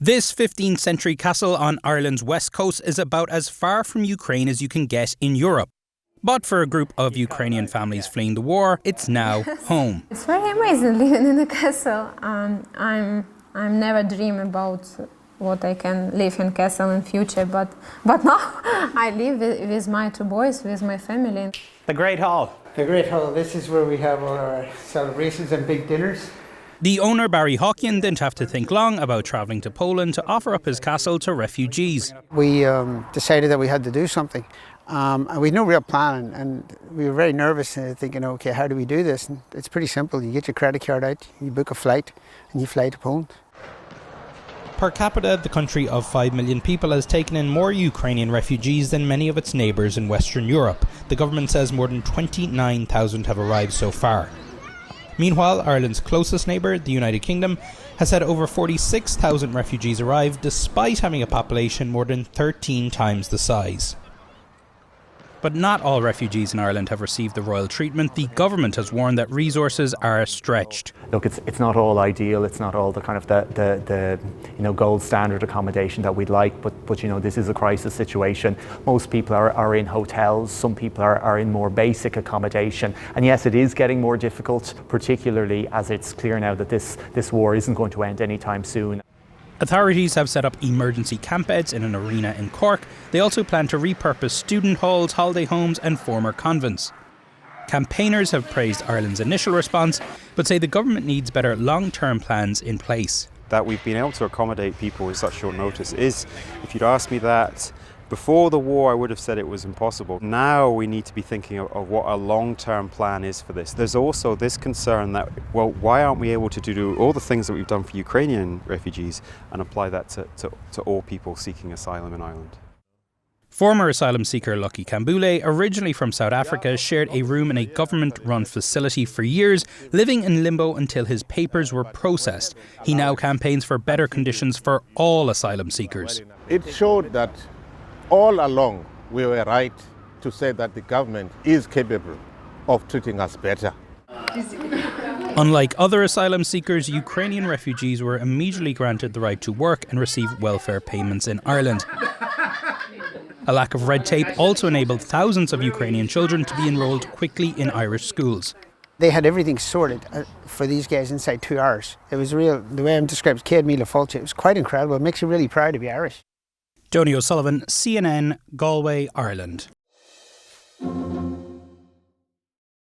This 15th century castle on Ireland's west coast is about as far from Ukraine as you can get in Europe. But for a group of Ukrainian families fleeing the war, it's now home. It's very amazing living in a castle. I'm never dream about what I can live in castle in future, but now I live with my two boys, with my family. The Great Hall. The Great Hall. This is where we have all our celebrations and big dinners. The owner, Barry Hawkian, didn't have to think long about travelling to Poland to offer up his castle to refugees. We decided that we had to do something. And we had no real plan, and we were very nervous, thinking, okay, how do we do this? And it's pretty simple. You get your credit card out, you book a flight, and you fly to Poland. Per capita, the country of 5 million people has taken in more Ukrainian refugees than many of its neighbours in Western Europe. The government says more than 29,000 have arrived so far. Meanwhile, Ireland's closest neighbour, the United Kingdom, has had over 46,000 refugees arrive despite having a population more than 13 times the size. But not all refugees in Ireland have received the royal treatment. The government has warned that resources are stretched. Look, it's not all ideal. It's not all the kind of the gold standard accommodation that we'd like. But this is a crisis situation. Most people are in hotels. Some people are in more basic accommodation. And yes, it is getting more difficult, particularly as it's clear now that this war isn't going to end anytime soon. Authorities have set up emergency camp beds in an arena in Cork. They also plan to repurpose student halls, holiday homes and former convents. Campaigners have praised Ireland's initial response, but say the government needs better long-term plans in place. That we've been able to accommodate people with such short notice is, if you'd asked me that before the war, I would have said it was impossible. Now we need to be thinking of what a long-term plan is for this. There's also this concern that, well, why aren't we able to do all the things that we've done for Ukrainian refugees and apply that to all people seeking asylum in Ireland? Former asylum seeker Lucky Kambule, originally from South Africa, shared a room in a government-run facility for years, living in limbo until his papers were processed. He now campaigns for better conditions for all asylum seekers. It showed that all along we were right to say that the government is capable of treating us better. Unlike other asylum seekers, Ukrainian refugees were immediately granted the right to work and receive welfare payments in Ireland. A lack of red tape also enabled thousands of Ukrainian children to be enrolled quickly in Irish schools. They had everything sorted for these guys inside 2 hours. It was real, the way I'm described, Céad Míle Fáilte. It was quite incredible. It makes you really proud to be Irish. Donie O'Sullivan, CNN, Galway, Ireland.